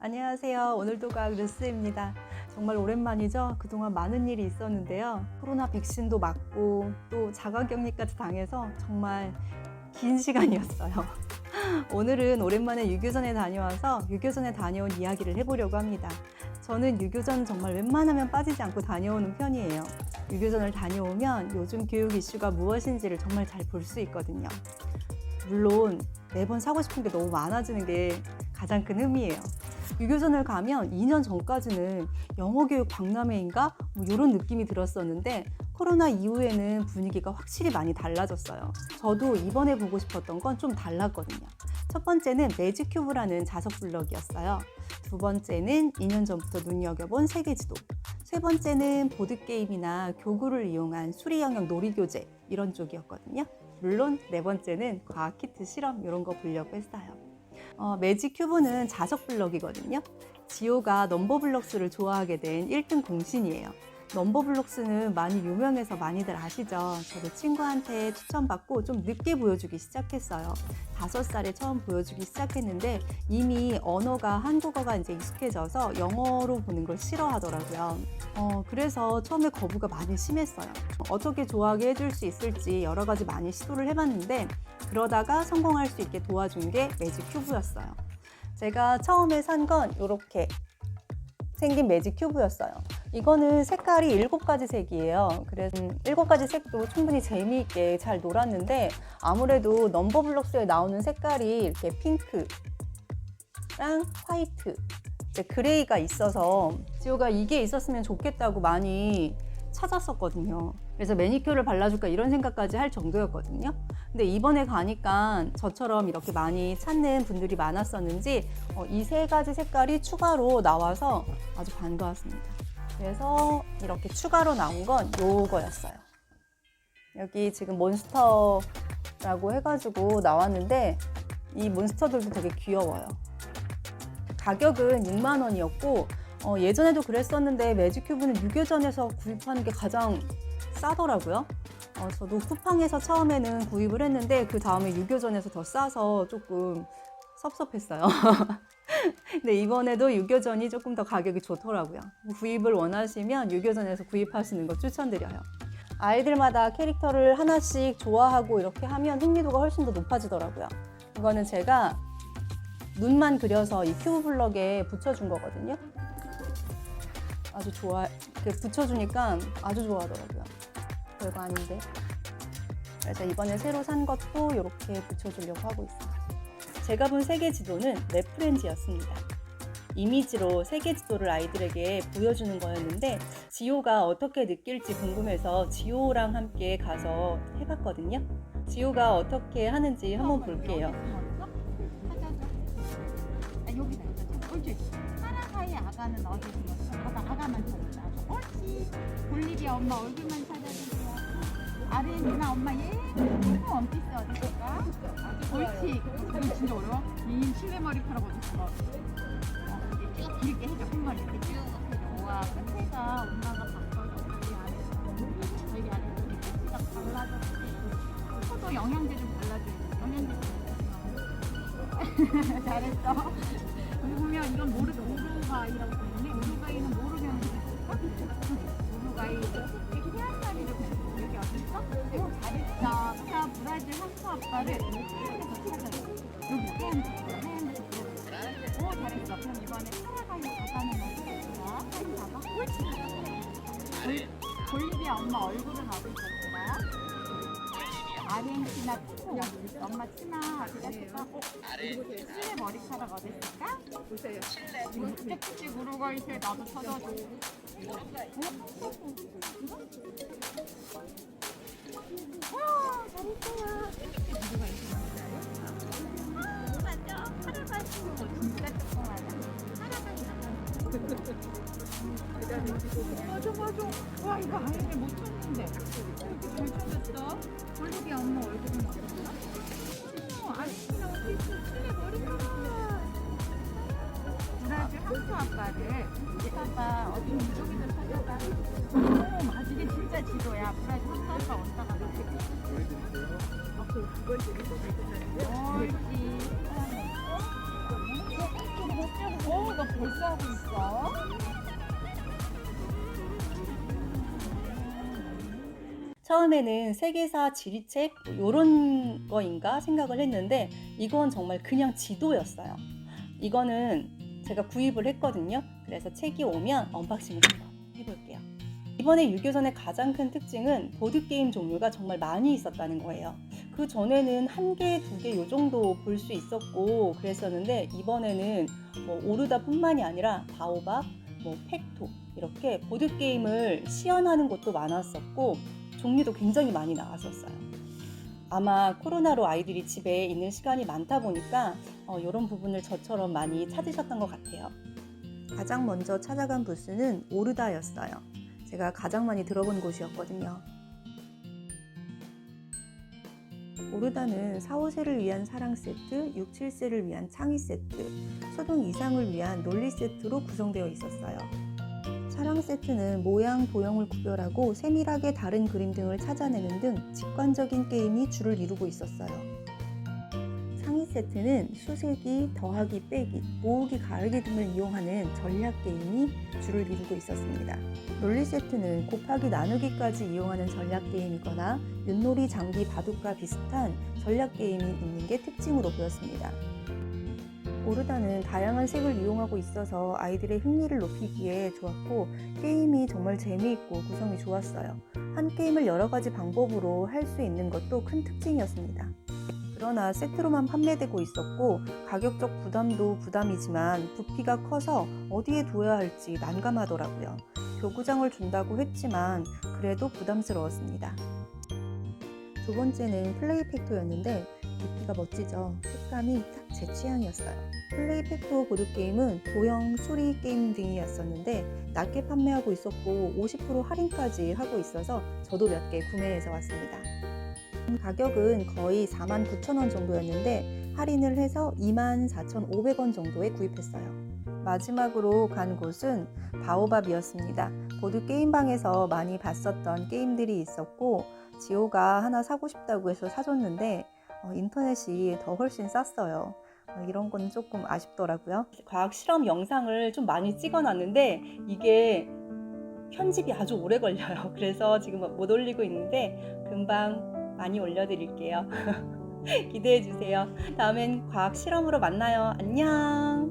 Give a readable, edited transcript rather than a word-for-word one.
안녕하세요. 오늘도 과학 뉴스입니다. 정말 오랜만이죠? 그동안 많은 일이 있었는데요. 코로나 백신도 맞고 또 자가격리까지 당해서 정말 긴 시간이었어요. 오늘은 오랜만에 유교전에 다녀와서 유교전에 다녀온 이야기를 해보려고 합니다. 저는 유교전 정말 웬만하면 빠지지 않고 다녀오는 편이에요. 유교전을 다녀오면 요즘 교육 이슈가 무엇인지를 정말 잘 볼 수 있거든요. 물론 매번 사고 싶은 게 너무 많아지는 게 가장 큰 흠이에요. 유교전을 가면 2년 전까지는 영어교육 박람회인가? 이런 느낌이 들었었는데 코로나 이후에는 분위기가 확실히 많이 달라졌어요. 저도 이번에 보고 싶었던 건 좀 달랐거든요. 첫 번째는 매직큐브라는 자석 블럭이었어요. 두 번째는 2년 전부터 눈여겨본 세계지도. 세 번째는 보드게임이나 교구를 이용한 수리 영역 놀이교재 이런 쪽이었거든요. 물론 네 번째는 과학 키트 실험 이런 거 보려고 했어요. 매직큐브는 자석 블럭이거든요. 지호가 넘버블럭스를 좋아하게 된 1등 공신이에요. 넘버블록스는 많이 유명해서 많이들 아시죠? 저도 친구한테 추천받고 좀 늦게 보여주기 시작했어요. 5살에 처음 보여주기 시작했는데 이미 언어가 한국어가 이제 익숙해져서 영어로 보는 걸 싫어하더라고요. 그래서 처음에 거부가 많이 심했어요. 어떻게 좋아하게 해줄 수 있을지 여러 가지 많이 시도를 해봤는데 그러다가 성공할 수 있게 도와준 게 매직큐브였어요. 제가 처음에 산 건 이렇게 생긴 매직큐브였어요. 이거는 색깔이 7가지 색이에요. 그래서 7가지 색도 충분히 재미있게 잘 놀았는데 아무래도 넘버블록스에 나오는 색깔이 이렇게 핑크랑 화이트, 그레이가 있어서 지호가 이게 있었으면 좋겠다고 많이 찾았었거든요. 그래서 매니큐어를 발라줄까 이런 생각까지 할 정도였거든요. 근데 이번에 가니까 저처럼 이렇게 많이 찾는 분들이 많았었는지 이 3가지 색깔이 추가로 나와서 아주 반가웠습니다. 그래서 이렇게 추가로 나온 건 요거였어요. 여기 지금 몬스터라고 해가지고 나왔는데 이 몬스터들도 되게 귀여워요. 가격은 6만 원이었고 예전에도 그랬었는데 매직큐브는 유교전에서 구입하는 게 가장 싸더라고요. 저도 쿠팡에서 처음에는 구입을 했는데 그 다음에 유교전에서 더 싸서 조금 섭섭했어요. 근데 이번에도 유교전이 조금 더 가격이 좋더라고요. 구입을 원하시면 유교전에서 구입하시는 거 추천드려요. 아이들마다 캐릭터를 하나씩 좋아하고 이렇게 하면 흥미도가 훨씬 더 높아지더라고요. 이거는 제가 눈만 그려서 이 큐브 블럭에 붙여준 거거든요. 아주 좋아, 이렇게 붙여주니까 아주 좋아하더라고요. 별거 아닌데. 그래서 이번에 새로 산 것도 이렇게 붙여주려고 하고 있어요. 제가 본 세계 지도는 레프렌즈였습니다. 이미지로 세계 지도를 아이들에게 보여주는 거였는데 지호가 어떻게 느낄지 궁금해서 지호랑 함께 가서 해봤거든요. 지호가 어떻게 하는지 한번 볼게요. 여기다 옳지. 하나 사이 아가는 어디 있어? 아가만 찾아. 옳지. 볼리비아 엄마 얼굴만 찾아주세요. 아르헨티나 엄마 예쁜 원피스 어디 있을까? 옳지. 이거 진짜 어려워? 이 실내 머리카락 어디 있어? 쭉 길게 해줘. 흰머리 이렇게 쭉 해줘. 와 끝에가 엄마가 바꿔서 여기 안에서 끝이가 발라졌지. 코도 영양제 좀 발라줘야지. 영양제 좀 잘했어. 여기 보면 이건 오루가이라고 부르는데 오루가이는 뭐로 변했을까? 오루가이 이렇게 헤어스타일로 변했어. 여기 어디 있어? 잘했어. 자, 브라질 황소 아빠를 하얀데서 찾아줘. 여기 하얀데서 오, 잘했어. 그럼 이번에 파라가이 가가는 어디였어? 사진 봐봐. 옳지. 볼리비아 엄마 얼굴은 어디 있었어? 아르헨티나 치마 엄마 치마 어디다 쓸까? 실내 머리카락 어디 있을까? 보세요. 실내 쭉 우루과이세 나도 찾아줘. 와 잘했어요. 맞아. 파라가이 진짜 조그마하다. 맞아. 와 이거 아이들 못 찾는데 이렇게 잘 찾았어. 볼리비아 엄마 얼굴은 어딨어? 아르헨티나 어디 있어? 실내 머리카락. 브라질 황소 아빠를 찾아봐. 어디 이쪽에도 찾아봐. 오 맞아. 이게 진짜 지도야. 브라질 황소 아빠 온다가 이렇게. 두 번째 옳지. 오 너 벌써 하고 있어? 처음에는 세계사 지리책 이런 거인가 생각을 했는데 이건 정말 그냥 지도였어요. 이거는 제가 구입을 했거든요. 그래서 책이 오면 언박싱을 한번 해볼게요. 이번에 유교선의 가장 큰 특징은 보드게임 종류가 정말 많이 있었다는 거예요. 그 전에는 1개, 2개 요 정도 볼 수 있었고 그랬었는데 이번에는 뭐 오르다 뿐만이 아니라 바오밥, 뭐 팩토 이렇게 보드게임을 시연하는 곳도 많았었고 종류도 굉장히 많이 나왔었어요. 아마 코로나로 아이들이 집에 있는 시간이 많다 보니까 이런 부분을 저처럼 많이 찾으셨던 것 같아요. 가장 먼저 찾아간 부스는 오르다였어요. 제가 가장 많이 들어본 곳이었거든요. 오르다는 4, 5세를 위한 사랑 세트, 6, 7세를 위한 창의 세트, 초등 이상을 위한 논리 세트로 구성되어 있었어요. 사랑 세트는 모양, 도형을 구별하고 세밀하게 다른 그림 등을 찾아내는 등 직관적인 게임이 주를 이루고 있었어요. 상위 세트는 수세기, 더하기, 빼기, 모으기, 가르기 등을 이용하는 전략 게임이 주를 이루고 있었습니다. 논리 세트는 곱하기, 나누기까지 이용하는 전략 게임이거나 윷놀이, 장기, 바둑과 비슷한 전략 게임이 있는 게 특징으로 보였습니다. 오르다는 다양한 색을 이용하고 있어서 아이들의 흥미를 높이기에 좋았고 게임이 정말 재미있고 구성이 좋았어요. 한 게임을 여러 가지 방법으로 할 수 있는 것도 큰 특징이었습니다. 그러나 세트로만 판매되고 있었고 가격적 부담도 부담이지만 부피가 커서 어디에 둬야 할지 난감하더라고요. 교구장을 준다고 했지만 그래도 부담스러웠습니다. 두 번째는 플레이팩토였는데 부피가 멋지죠. 색감이 딱 제 취향이었어요. 플레이팩토 보드게임은 도형, 수리 게임 등이었었는데 낮게 판매하고 있었고 50% 할인까지 하고 있어서 저도 몇 개 구매해서 왔습니다. 가격은 거의 49,000원 정도였는데 할인을 해서 24,500원 정도에 구입했어요. 마지막으로 간 곳은 바오밥이었습니다. 보드게임방에서 많이 봤었던 게임들이 있었고 지호가 하나 사고 싶다고 해서 사줬는데 인터넷이 더 훨씬 쌌어요. 이런 건 조금 아쉽더라고요. 과학 실험 영상을 좀 많이 찍어놨는데 이게 편집이 아주 오래 걸려요. 그래서 지금 못 올리고 있는데 금방 많이 올려드릴게요. 기대해주세요. 다음엔 과학 실험으로 만나요. 안녕.